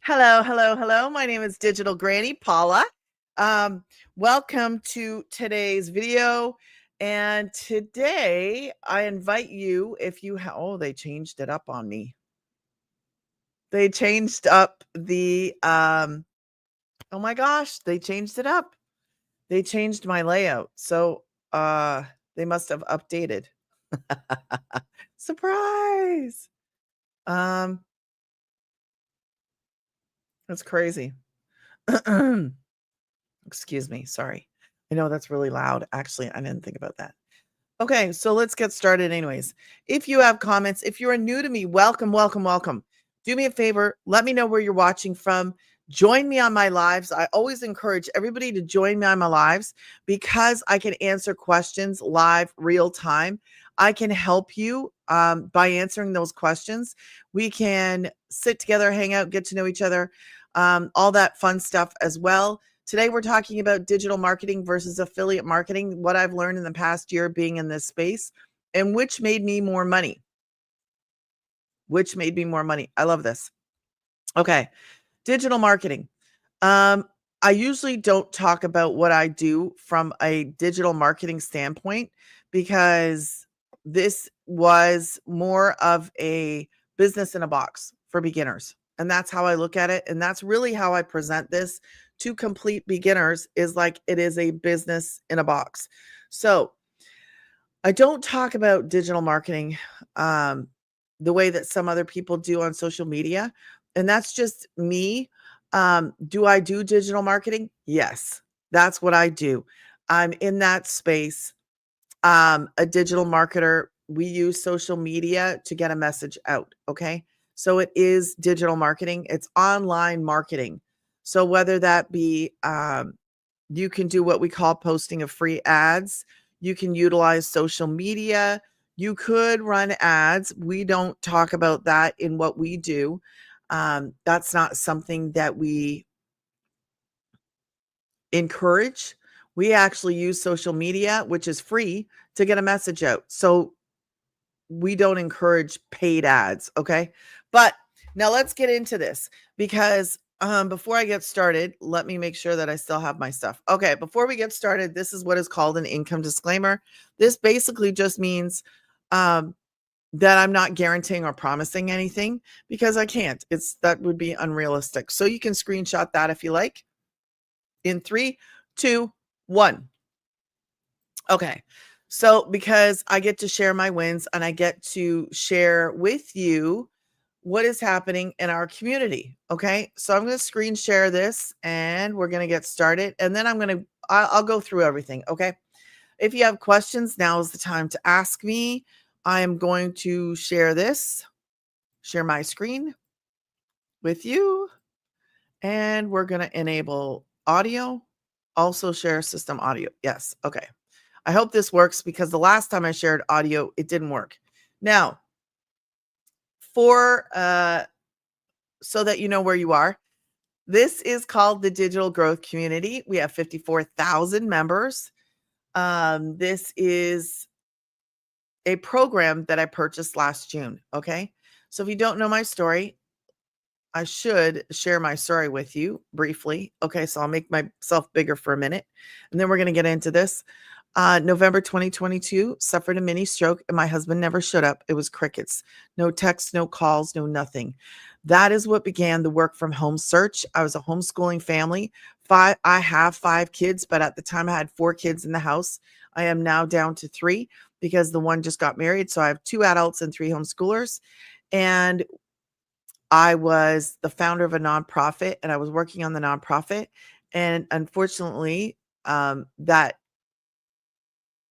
Hello, hello, hello. My name is Digital Granny Paula. Um, Welcome to today's video. And today I invite you, if you oh, they changed it up on me. They changed up oh my gosh, they changed it up. They changed my layout. So they must have updated. Surprise. Um, that's crazy. Excuse me, sorry. I know that's really loud. Actually, I didn't think about that. Okay, so let's get started anyways. If you have comments, if you are new to me, welcome, welcome, welcome. Do me a favor, let me know where you're watching from. Join me on my lives. I always encourage everybody to join me on my lives because I can answer questions live, real time. I can help you by answering those questions. We can sit together, hang out, get to know each other, all that fun stuff as well. Today, we're talking about digital marketing versus affiliate marketing, what I've learned in the past year being in this space, and which made me more money. Which made me more money. I love this. Okay, digital marketing. I usually don't talk about what I do from a digital marketing standpoint because this was more of a business in a box for beginners. And that's how I look at it. And that's really how I present this to complete beginners is like it is a business in a box. So I don't talk about digital marketing the way that some other people do on social media. And that's just me. Do I do digital marketing? Yes, that's what I do. I'm in that space. A digital marketer, we use social media to get a message out. Okay. So it is digital marketing, it's online marketing. So whether that be, you can do what we call posting of free ads, you can utilize social media, you could run ads. We don't talk about that in what we do. That's not something that we encourage. We actually use social media, which is free, to get a message out. So we don't encourage paid ads. Okay. But now let's get into this because before I get started, let me make sure that I still have my stuff. Okay. Before we get started, this is what is called an income disclaimer. This basically just means that I'm not guaranteeing or promising anything because I can't. That would be unrealistic. So you can screenshot that if you like. In 3, 2, 1. Okay. So because I get to share my wins and I get to share with you what is happening in our community. Okay. So I'm going to screen share this and we're going to get started. And then I'll go through everything. Okay. If you have questions, now is the time to ask me. I am going to share my screen with you. And we're going to enable audio, also share system audio. Yes. Okay. I hope this works because the last time I shared audio, it didn't work. Now, so that you know where you are, this is called the Digital Growth Community. We have 54,000 members. This is a program that I purchased last June. Okay. So if you don't know my story, I should share my story with you briefly. Okay. So I'll make myself bigger for a minute and then we're going to get into this. November 2022, suffered a mini stroke and my husband never showed up. It was crickets, no texts, no calls, no nothing. That is what began the work from home search. I was a homeschooling family. I have 5 kids, but at the time I had 4 kids in the house. I am now down to 3 because the one just got married. So I have 2 adults and 3 homeschoolers. And I was the founder of a nonprofit and I was working on the nonprofit. And unfortunately, that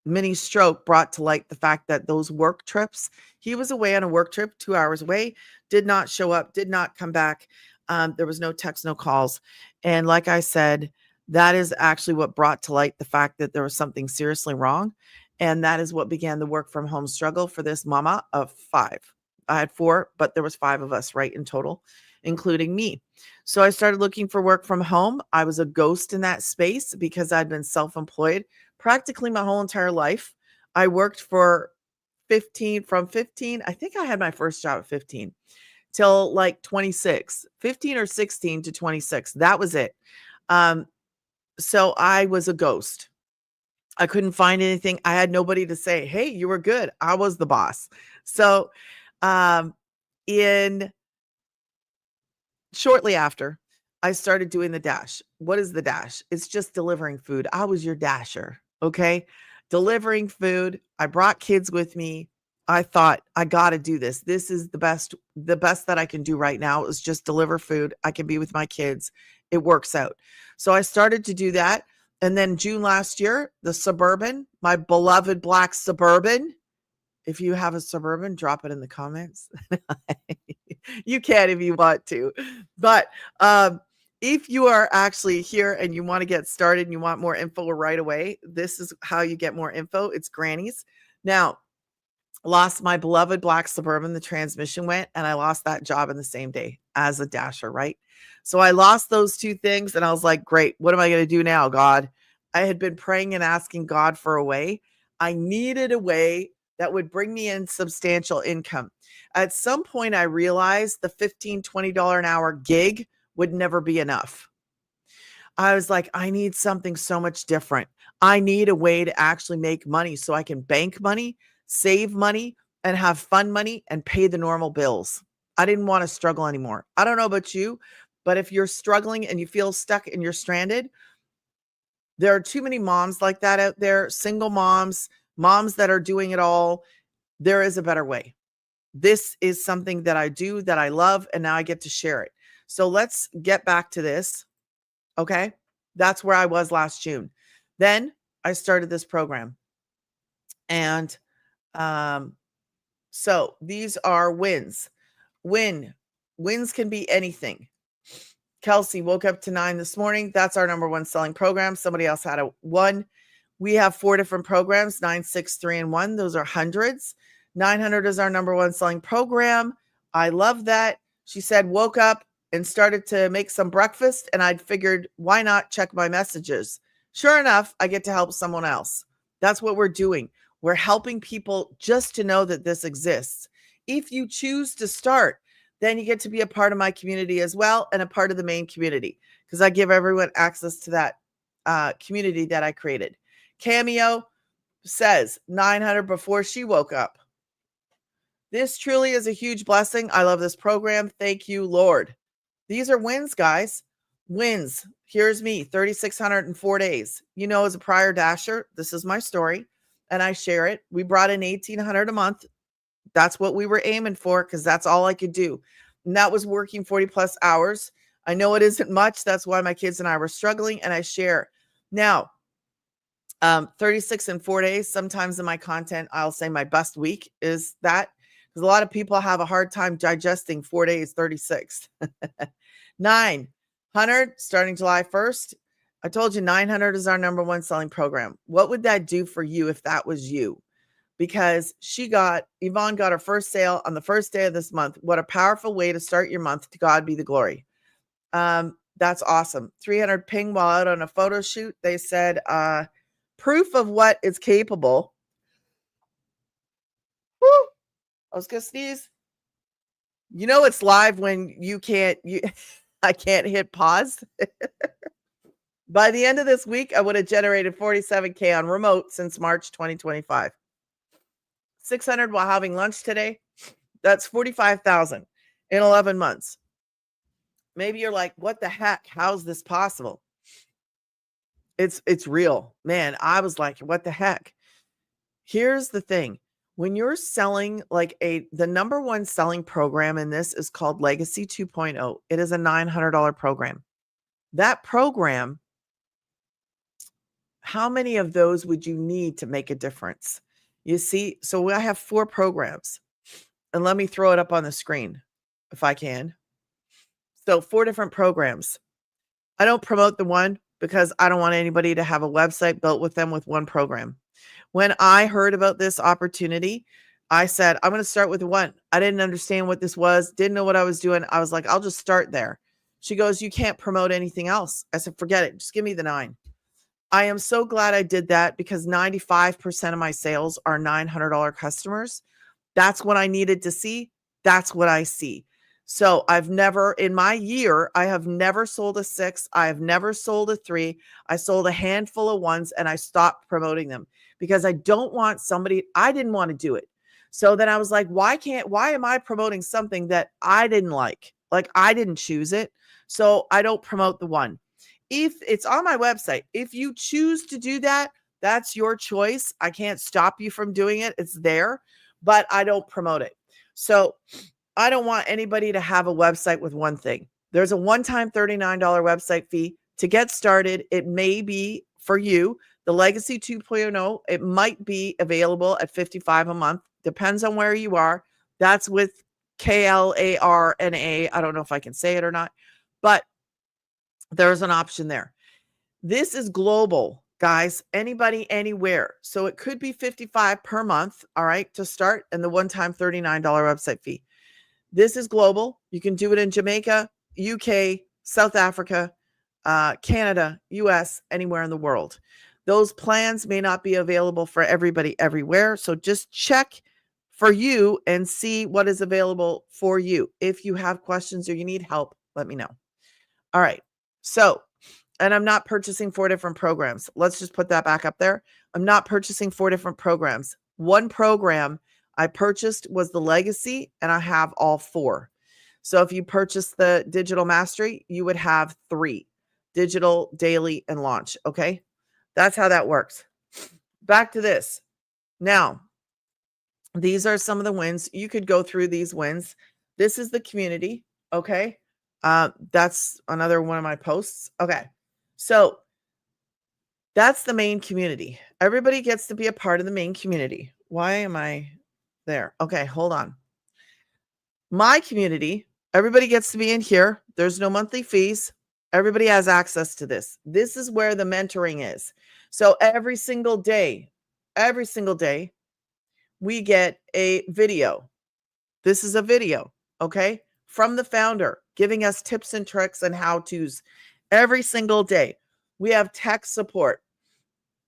mini stroke brought to light the fact that those work trips, he was away on a work trip 2 hours away, did not show up, did not come back. There was no text, no calls. And like I said, that is actually what brought to light the fact that there was something seriously wrong. And that is what began the work from home struggle for this mama of 5. I had 4, but there was 5 of us, right, in total, including me. So I started looking for work from home. I was a ghost in that space because I'd been self-employed practically my whole entire life. I worked for 15, I think I had my first job at 15, till like 26, 15 or 16 to 26. That was it. So I was a ghost. I couldn't find anything. I had nobody to say, hey, you were good. I was the boss. So in shortly after, I started doing the dash. What is the dash? It's just delivering food. I was your dasher. Okay. Delivering food. I brought kids with me. I thought I got to do this. This is the best that I can do right now is just deliver food. I can be with my kids. It works out. So I started to do that. And then June last year, the Suburban, my beloved black Suburban. If you have a Suburban, drop it in the comments. You can if you want to. But if you are actually here and you want to get started and you want more info right away, this is how you get more info. It's Granny's. Now, lost my beloved black Suburban. The transmission went, and I lost that job in the same day as a dasher, right? So I lost those two things, and I was like, great, what am I going to do now, God? I had been praying and asking God for a way. I needed a way that would bring me in substantial income. At some point, I realized the $15, $20 an hour gig would never be enough. I was like, I need something so much different. I need a way to actually make money so I can bank money, save money, and have fun money and pay the normal bills. I didn't want to struggle anymore. I don't know about you, but if you're struggling and you feel stuck and you're stranded, there are too many moms like that out there, single moms, moms that are doing it all. There is a better way. This is something that I do, that I love, and now I get to share it. So let's get back to this. Okay. That's where I was last June. Then I started this program. And so these are wins. Wins can be anything. Kelsey woke up to 9 this morning. That's our number one selling program. Somebody else had a 1. We have 4 different programs, 9, 6, 3, and 1. Those are hundreds. 900 is our number one selling program. I love that. She said, woke up and started to make some breakfast, and I'd figured, why not check my messages? Sure enough, I get to help someone else. That's what we're doing. We're helping people just to know that this exists. If you choose to start, then you get to be a part of my community as well, and a part of the main community, because I give everyone access to that community that I created. Cameo says 900 before she woke up. This truly is a huge blessing. I love this program. Thank you, Lord. These are wins, guys. Wins. Here's me, 3,600 in 4 days. You know, as a prior dasher, this is my story, and I share it. We brought in 1,800 a month. That's what we were aiming for, because that's all I could do. And that was working 40 plus hours. I know it isn't much. That's why my kids and I were struggling, and I share. Now, 36 in 4 days. Sometimes in my content, I'll say my best week is that, because a lot of people have a hard time digesting 4 days, 36. 900 starting July 1st. I told you 900 is our number one selling program. What would that do for you if that was you? Because Yvonne got her first sale on the first day of this month. What a powerful way to start your month. To God be the glory. That's awesome. 300 ping while out on a photo shoot. They said, proof of what is capable. Woo! I was going to sneeze. You know, it's live when I can't hit pause. By the end of this week, I would have generated 47K on remote since March 2025. 600 while having lunch today. That's 45,000 in 11 months. Maybe you're like, what the heck? How's this possible? It's real, man. I was like, what the heck? Here's the thing. When you're selling the number one selling program in this is called Legacy 2.0. It is a $900 program. That program, how many of those would you need to make a difference? You see, so I have 4 programs, and let me throw it up on the screen if I can. So 4 different programs. I don't promote the one because I don't want anybody to have a website built with them with one program. When I heard about this opportunity, I said, I'm going to start with 1. I didn't understand what this was, didn't know what I was doing. I was like, I'll just start there. She goes, you can't promote anything else. I said, forget it. Just give me the 9. I am so glad I did that, because 95% of my sales are $900 customers. That's what I needed to see. That's what I see. So I've never, in my year, I have never sold a 6. I have never sold a 3. I sold a handful of ones and I stopped promoting them because I don't want somebody, I didn't want to do it. So then I was like, why am I promoting something that I didn't like? Like I didn't choose it. So I don't promote the one. If it's on my website, if you choose to do that, that's your choice. I can't stop you from doing it. It's there, but I don't promote it. So I don't want anybody to have a website with one thing. There's a one-time $39 website fee to get started. It may be for you. The Legacy 2.0, it might be available at $55 a month. Depends on where you are. That's with KLARNA. I don't know if I can say it or not, but there's an option there. This is global, guys. Anybody, anywhere. So it could be $55 per month, all right, to start, and the one-time $39 website fee. This is global. You can do it in Jamaica, UK, South Africa, Canada, US, anywhere in the world. Those plans may not be available for everybody everywhere. So just check for you and see what is available for you. If you have questions or you need help, let me know. All right. So, and I'm not purchasing 4 different programs. Let's just put that back up there. I'm not purchasing 4 different programs. One program I purchased was the Legacy, and I have all 4. So if you purchase the Digital Mastery, you would have 3: Digital, Daily, and Launch. Okay. That's how that works. Back to this. Now, these are some of the wins. You could go through these wins. This is the community. Okay. That's another one of my posts. Okay. So that's the main community. Everybody gets to be a part of the main community. Why am I there? Okay, hold on. My community, everybody gets to be in here. There's no monthly fees. Everybody has access to this. This is where the mentoring is. So every single day, we get a video. This is a video, okay, from the founder giving us tips and tricks and how-tos every single day. We have tech support.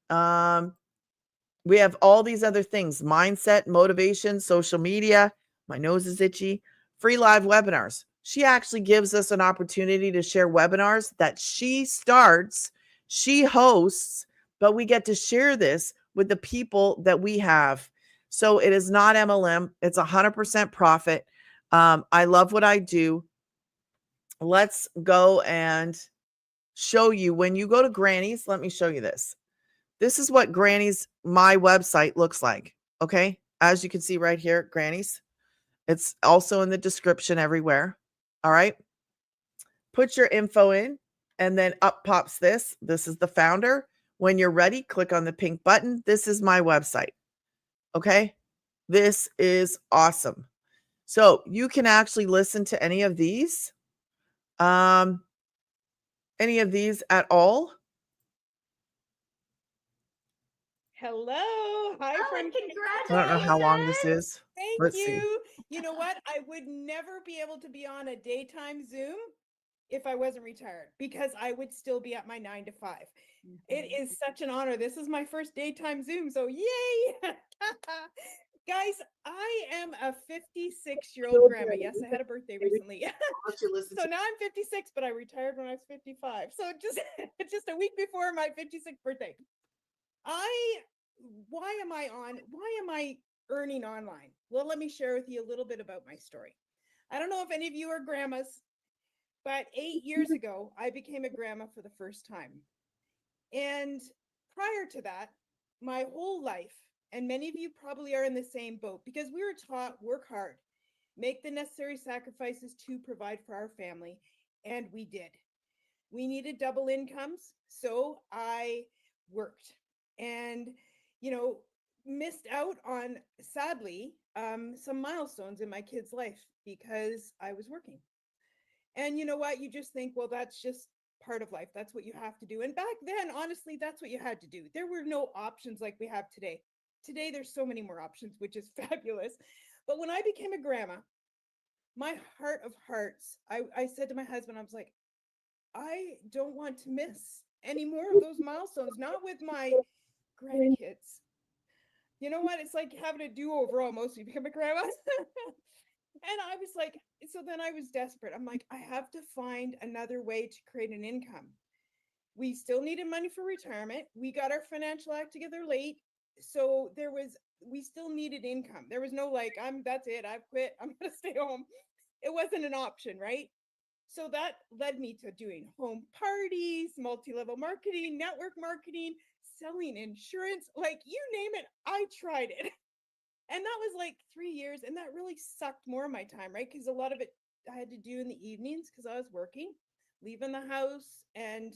We have all these other things: mindset, motivation, social media. My nose is itchy. Free live webinars. She actually gives us an opportunity to share webinars that she starts, she hosts, but we get to share this with the people that we have. So it is not MLM. It's 100% profit. I love what I do. Let's go and show you. When you go to Granny's, let me show you this. This is what Granny's, my website, looks like. Okay. As you can see right here, Granny's. It's also in the description everywhere. All right. Put your info in and then up pops this. This is the founder. When you're ready, click on the pink button. This is my website. Okay. This is awesome. So you can actually listen to any of these at all. Hello. Hi from I don't know how long this is. Thank Let's you. see. You know what? I would never be able to be on a daytime Zoom if I wasn't retired because I would still be at my 9 to 5. It is such an honor. This is my first daytime Zoom, so yay! Guys, I am a 56-year-old grandma. Yes, I had a birthday recently. So now I'm 56, but I retired when I was 55. So just a week before my 56th birthday. Why am I earning online? Well, let me share with you a little bit about my story. I don't know if any of you are grandmas, but 8 years ago, I became a grandma for the first time. And prior to that, my whole life, and many of you probably are in the same boat because we were taught work hard, make the necessary sacrifices to provide for our family, and we did. We needed double incomes, so I worked and, missed out on, sadly, some milestones in my kid's life because I was working. And you know what? You just think, well, that's just part of life. That's what you have to do. And back then, honestly, that's what you had to do. There were no options like we have today. Today, there's so many more options, which is fabulous. But when I became a grandma, my heart of hearts, I said to my husband, I was like, I don't want to miss any more of those milestones, not with my grandkids. You know what? It's like having a do-over almost. You become a grandma. And I was like, so then I was desperate. I'm like, I have to find another way to create an income. We still needed money for retirement. We got our financial act together late. So we still needed income. There was no like, that's it. I've quit. I'm going to stay home. It wasn't an option, right? So that led me to doing home parties, multi-level marketing, network marketing, selling insurance, like you name it, I tried it. And that was like 3 years. And that really sucked more of my time, right? Because a lot of it I had to do in the evenings because I was working, leaving the house. And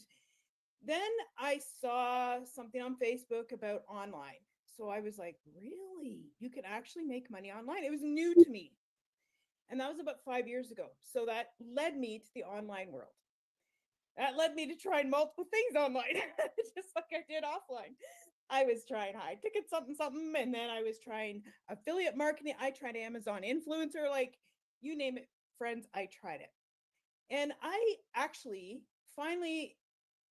then I saw something on Facebook about online. So I was like, really? You can actually make money online? It was new to me. And that was about 5 years ago. So that led me to the online world. That led me to trying multiple things online, just like I did offline. I was trying high ticket something, something, and then I was trying affiliate marketing. I tried Amazon influencer, like you name it, friends, I tried it. And I actually finally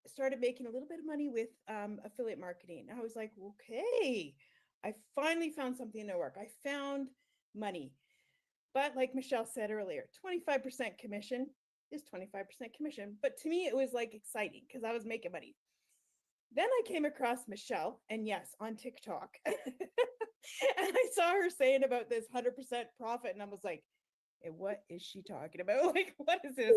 started making a little bit of money with affiliate marketing. I was like, okay, I finally found something to work. I found money. But like Michelle said earlier, 25% commission is 25% commission. But to me, it was like exciting because I was making money. Then I came across Michelle, and yes, on TikTok. And I saw her saying about this 100% profit. And I was like, hey, what is she talking about? Like, what is this?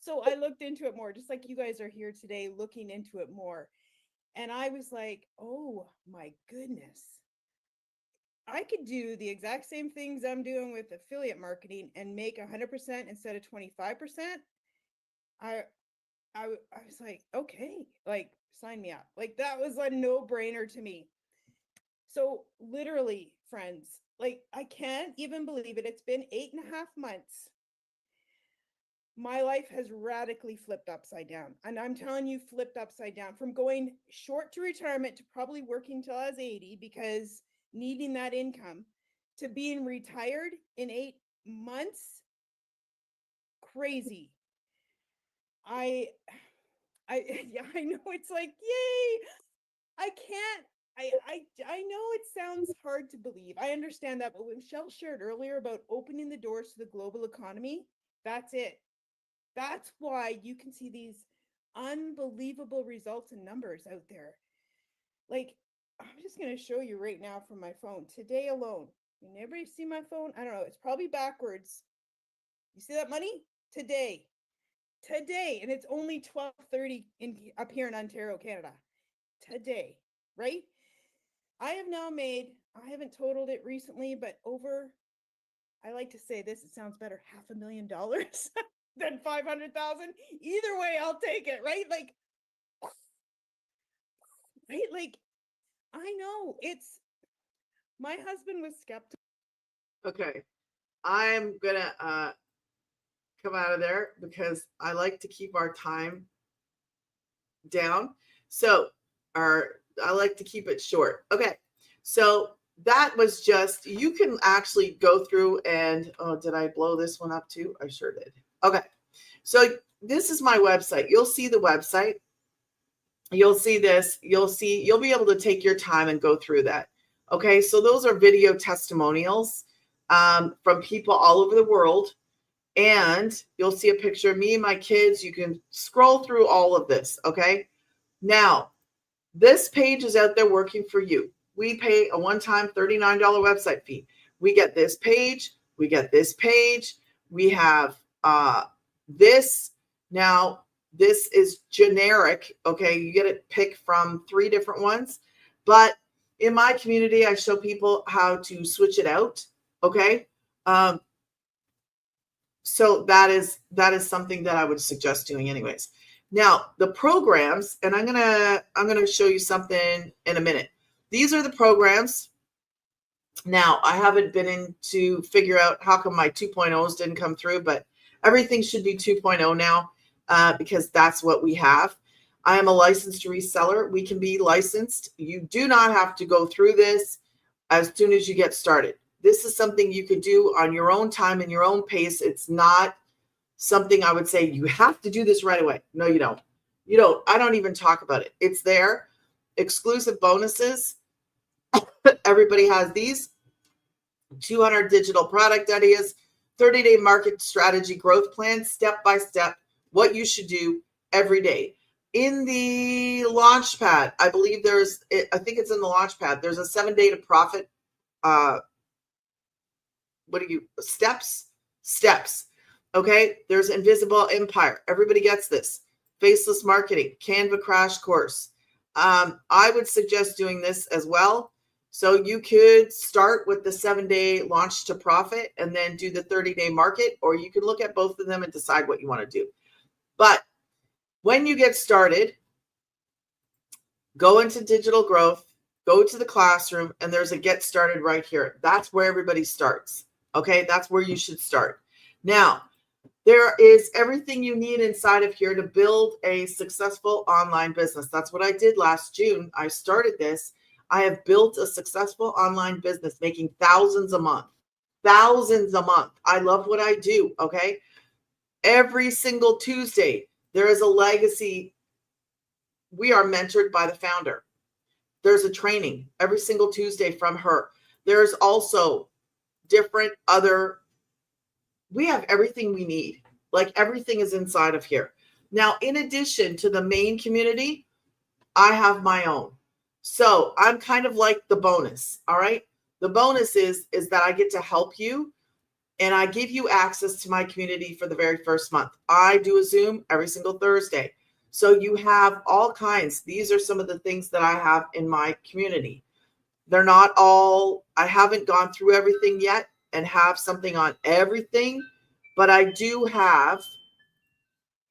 So I looked into it more, just like you guys are here today looking into it more. And I was like, oh my goodness. I could do the exact same things I'm doing with affiliate marketing and make 100% instead of 25%. I, I was like, okay, like sign me up. Like that was a no brainer to me. So literally, friends, like I can't even believe it. It's been 8.5 months. My life has radically flipped upside down. And I'm telling you, flipped upside down from going short to retirement to probably working till I was 80 because needing that income to being retired in 8 months. Crazy. I yeah, I know it's like, yay. I can't I know it sounds hard to believe. I understand that, but when Michelle shared earlier about opening the doors to the global economy, that's it. That's why you can see these unbelievable results and numbers out there. Like, I'm just going to show you right now from my phone today alone. Can everybody see my phone? I don't know. It's probably backwards. You see that money? Today. And it's only 12:30 up here in Ontario, Canada. Today, right? I have now made, I haven't totaled it recently, but over, I like to say this, it sounds better, $500,000 than 500,000. Either way, I'll take it, right? Like, I know it's, my husband was skeptical. Okay. I'm going to come out of there because I like to keep our time down. So, I like to keep it short. Okay. So that was just, you can actually go through and, oh, did I blow this one up too? I sure did. Okay. So this is my website. You'll see the website. You'll see this. You'll be able to take your time and go through that. Okay. So those are video testimonials from people all over the world. And you'll see a picture of me and my kids. You can scroll through all of this. Okay. Now, this page is out there working for you. We pay a one-time $39 website fee. We get this page. We get this page. We have this. Now, this is generic. Okay. You get to pick from 3 different ones. But in my community, I show people how to switch it out. Okay. So that is something that I would suggest doing anyways. Now, the programs, and I'm going to show you something in a minute. These are the programs. Now, I haven't been in to figure out how come my 2.0s didn't come through, but everything should be 2.0 now because that's what we have. I am a licensed reseller. We can be licensed. You do not have to go through this as soon as you get started. This is something you could do on your own time and your own pace. It's not something I would say you have to do this right away. No, you don't. You don't. I don't even talk about it. It's there. Exclusive bonuses. Everybody has these 200 digital product ideas, 30-day market strategy growth plan, step by step, what you should do every day. In the launch pad, I believe I think it's in the launch pad, there's a 7-day to profit. Steps. Okay. There's Invisible Empire. Everybody gets this. Faceless marketing, Canva crash course. I would suggest doing this as well. So you could start with the 7-day launch to profit and then do the 30-day market, or you can look at both of them and decide what you want to do. But when you get started, go into digital growth, go to the classroom, and there's a get started right here. That's where everybody starts. Okay, that's where you should start. Now, there is everything you need inside of here to build a successful online business. That's what I did last June. I started this. I have built a successful online business, making thousands a month. Thousands a month. I love what I do, okay? Every single Tuesday, there is a legacy. We are mentored by the founder. There's a training every single Tuesday from her. There's also different we have everything we need. Like everything is inside of here. Now, in addition to the main community, I have my own. So I'm kind of like the bonus. All right. The bonus is that I get to help you and I give you access to my community for the very first month. I do a Zoom every single Thursday. So you have all kinds. These are some of the things that I have in my community. They're not all, I haven't gone through everything yet and have something on everything, but I do have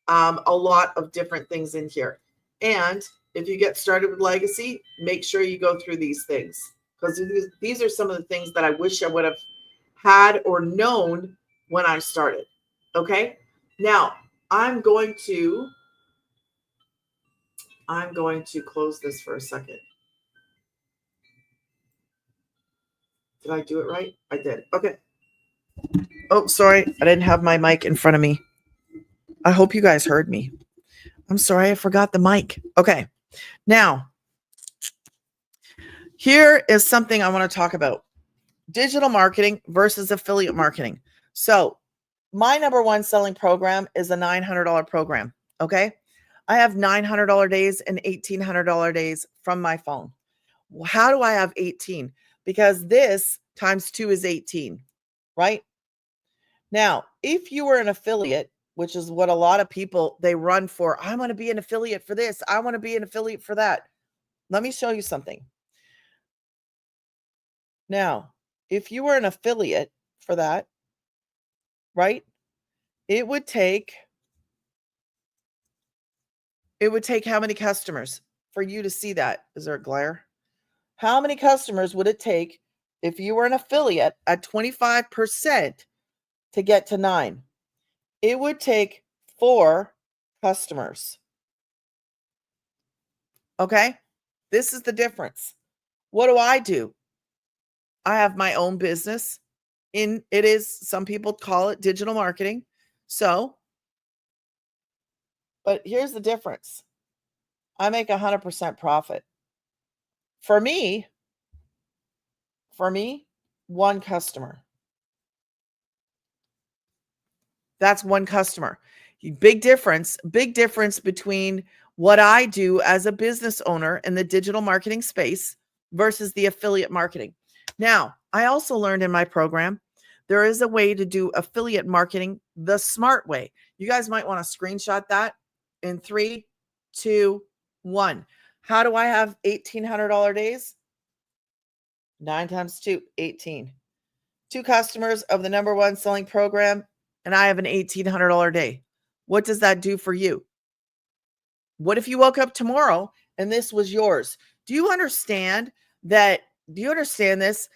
a lot of different things in here. And if you get started with legacy, make sure you go through these things, because these are some of the things that I wish I would have had or known when I started. Okay. Now I'm going to close this for a second. Did I do it right? I did. Okay. Oh, sorry. I didn't have my mic in front of me. I hope you guys heard me. I'm sorry. I forgot the mic. Okay. Now, here is something I want to talk about. Digital marketing versus affiliate marketing. So my number one selling program is a $900 program. Okay. I have $900 days and $1,800 days from my phone. How do I have 18? Because this times 2 is 18, right? Now, if you were an affiliate, which is what a lot of people, they run for, I want to be an affiliate for this. I want to be an affiliate for that. Let me show you something. Now, if you were an affiliate for that, right? It would take how many customers for you to see that? Is there a glare? How many customers would it take if you were an affiliate at 25% to get to 9? It would take 4 customers. Okay? This is the difference. What do? I have my own business. It is, some people call it digital marketing. So, but here's the difference. I make 100% profit. For me, 1 customer. That's 1 customer. Big difference between what I do as a business owner in the digital marketing space versus the affiliate marketing. Now, I also learned in my program, there is a way to do affiliate marketing the smart way. You guys might want to screenshot that in 3, 2, 1. How do I have $1,800 days? 9 times 2, 18. 2 customers of the number 1 selling program, and I have an $1,800 day. What does that do for you? What if you woke up tomorrow and this was yours? Do you understand that? Do you understand this?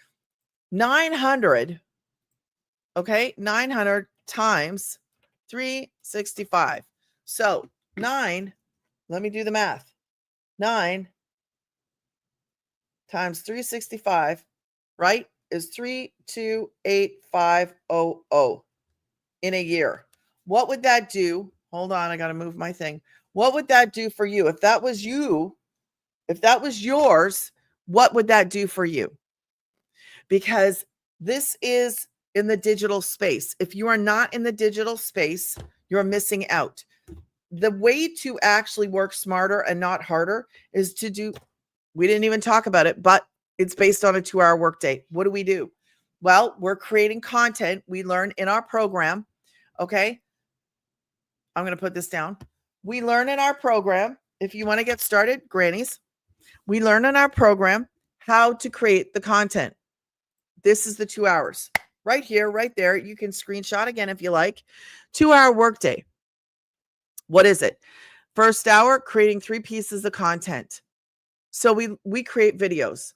900, okay? 900 times 365. So 9, let me do the math. 9 times 365, right, is 328,500 in a year. What would that do? Hold on, I got to move my thing. What would that do for you? If that was you, if that was yours, what would that do for you? Because this is in the digital space. If you are not in the digital space, you're missing out. The way to actually work smarter and not harder is to do, we didn't even talk about it, but it's based on a 2-hour workday. What do? Well, we're creating content we learn in our program. Okay. I'm going to put this down. We learn in our program, if you want to get started, grannies, we learn in our program how to create the content. This is the 2 hours right here, right there. You can screenshot again if you like. 2-hour workday. What is it? First hour, creating 3 pieces of content. So we create videos.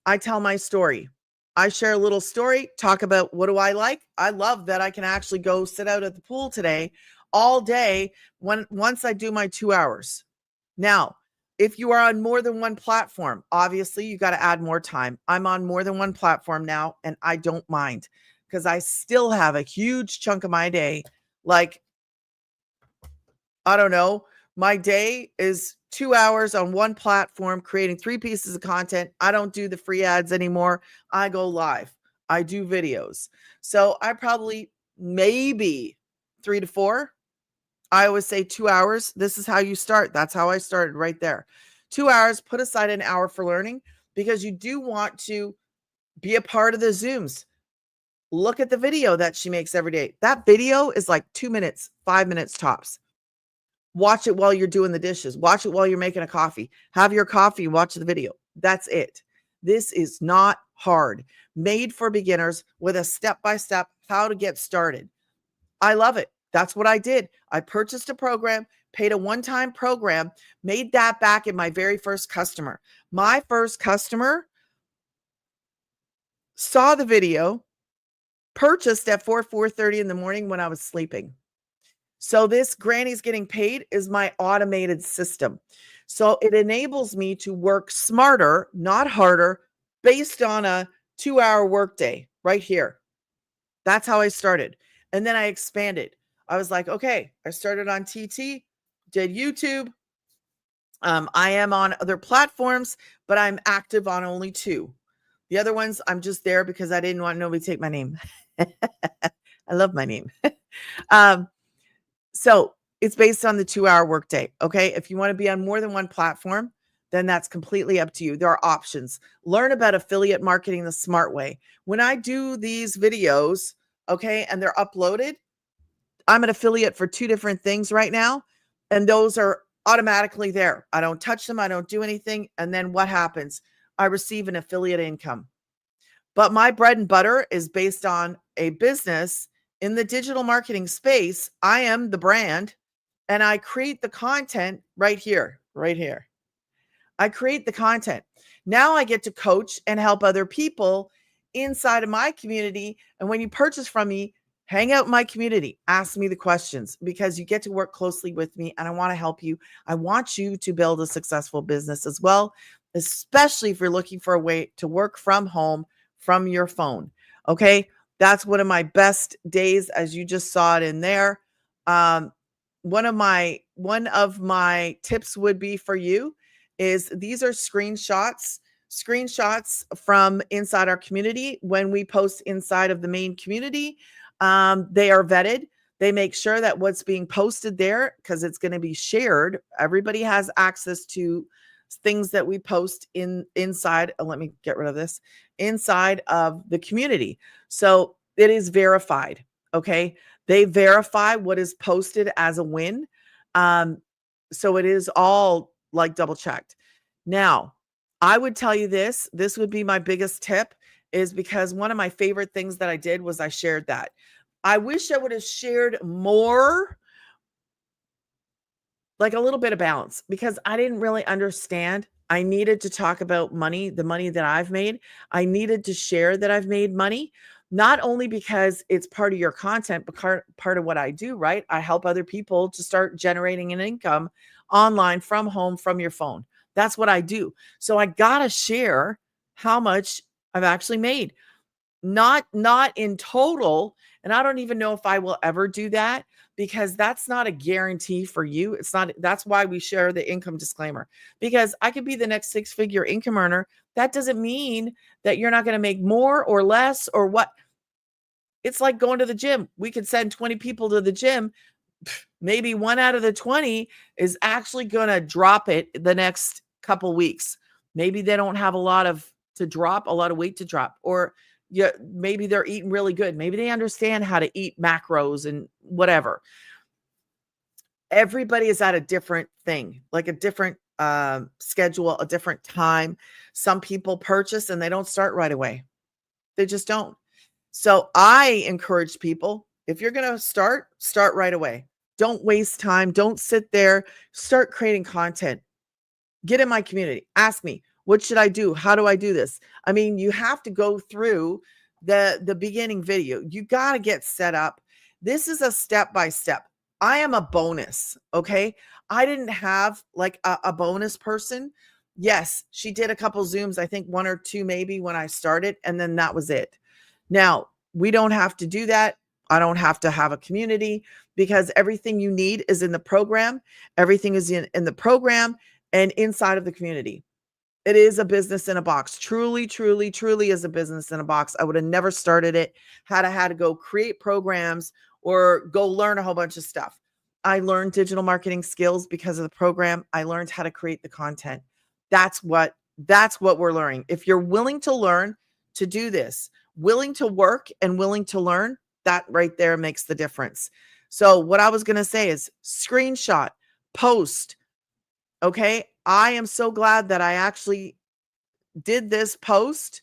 I tell my story. I share a little story, talk about what do I like. I love that I can actually go sit out at the pool today all day once I do my 2 hours. Now, if you are on more than one platform, obviously you got to add more time. I'm on more than one platform now, and I don't mind because I still have a huge chunk of my day. Like, I don't know, my day is 2 hours on one platform, creating 3 pieces of content. I don't do the free ads anymore. I go live. I do videos. So I probably maybe 3 to 4. I always say 2 hours. This is how you start. That's how I started right there. 2 hours, put aside an hour for learning because you do want to be a part of the Zooms. Look at the video that she makes every day. That video is like 2 minutes, 5 minutes tops. Watch it while you're doing the dishes. Watch it while you're making a coffee. Have your coffee, watch the video. That's it. This is not hard. Made for beginners with a step-by-step how to get started. I love it. That's what I did. I purchased a program, paid a one-time program, made that back in my very first customer. My first customer saw the video, purchased at 4:30 in the morning when I was sleeping. So this Granny's Getting Paid is my automated system. So it enables me to work smarter, not harder, based on a 2-hour workday right here. That's how I started. And then I expanded. I was like, okay, I started on TT, did YouTube. I am on other platforms, but I'm active on only 2. The other ones, I'm just there because I didn't want nobody to take my name. I love my name. So it's based on the 2-hour workday. Okay. If you want to be on more than one platform, then that's completely up to you. There are options. Learn about affiliate marketing the smart way. When I do these videos, okay, and they're uploaded, I'm an affiliate for 2 different things right now, and those are automatically there. I don't touch them. I don't do anything. And then what happens? I receive an affiliate income. But my bread and butter is based on a business in the digital marketing space. I am the brand, and I create the content right here, right here. I create the content. Now I get to coach and help other people inside of my community. And when you purchase from me, hang out in my community, ask me the questions because you get to work closely with me and I want to help you. I want you to build a successful business as well, especially if you're looking for a way to work from home from your phone. Okay. That's one of my best days, as you just saw it in there. One of my tips would be for you is these are screenshots from inside our community. When we post inside of the main community, they are vetted. They make sure that what's being posted there, because it's going to be shared. Everybody has access to things that we post inside. Let me get rid of this. Inside of the community. So it is verified. Okay. They verify what is posted as a win. So it is all like double checked. Now, I would tell you this would be my biggest tip, is because one of my favorite things that I did was I shared that. I wish I would have shared more, like a little bit of balance, because I didn't really understand. I needed to talk about money, the money that I've made. I needed to share that I've made money, not only because it's part of your content, but part of what I do, right? I help other people to start generating an income online from home, from your phone. That's what I do. So I got to share how much I've actually made. Not in total, and I don't even know if I will ever do that, because that's not a guarantee for you. It's not. That's why we share the income disclaimer, because I could be the next 6-figure income earner. That doesn't mean that you're not going to make more or less or what. It's like going to the gym. We could send 20 people to the gym. Maybe 1 out of the 20 is actually going to drop it the next couple weeks. Maybe they don't have a lot of weight to drop, or yeah, maybe they're eating really good. Maybe they understand how to eat macros and whatever. Everybody is at a different thing, like a different schedule, a different time. Some people purchase and they don't start right away. They just don't. So I encourage people, if you're going to start right away. Don't waste time. Don't sit there. Start creating content. Get in my community. Ask me, what should I do? How do I do this? I mean, you have to go through the beginning video. You got to get set up. This is a step by step. I am a bonus. Okay. I didn't have like a bonus person. Yes, she did a couple Zooms, I think 1 or 2 maybe when I started, and then that was it. Now, we don't have to do that. I don't have to have a community, because everything you need is in the program. Everything is in the program and inside of the community. It is a business in a box. Truly, truly, truly is a business in a box. I would have never started it had I had to go create programs or go learn a whole bunch of stuff. I learned digital marketing skills because of the program. I learned how to create the content. That's what we're learning. If you're willing to learn to do this, willing to work and willing to learn, that right there makes the difference. So what I was going to say is screenshot, post. Okay. I am so glad that I actually did this post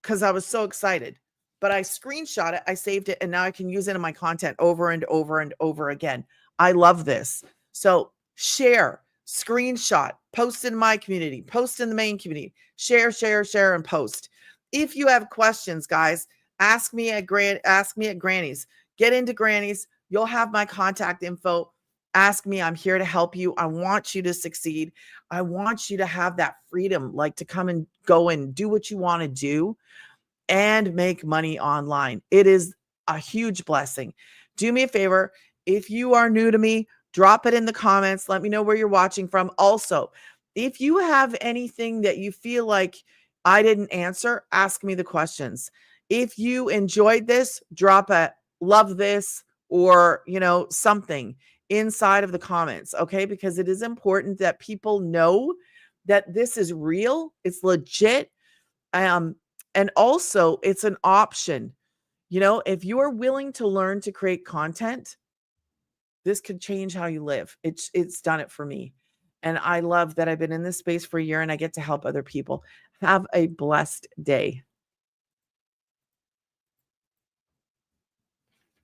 because I was so excited. But I screenshot it, I saved it, and now I can use it in my content over and over and over again. I love this. So share, screenshot, post in my community, post in the main community, share, share, share, and post. If you have questions, guys, ask me at Granny's. Get into Granny's. You'll have my contact info. Ask me. I'm here to help you. I want you to succeed. I want you to have that freedom, like to come and go and do what you want to do and make money online. It is a huge blessing. Do me a favor. If you are new to me, drop it in the comments. Let me know where you're watching from. Also, if you have anything that you feel like I didn't answer, ask me the questions. If you enjoyed this, drop a love this or, something inside of the comments, okay? Because it is important that people know that this is real, it's legit. And also it's an option. If you are willing to learn to create content, this could change how you live. It's done it for me. And I love that I've been in this space for a year and I get to help other people. Have a blessed day.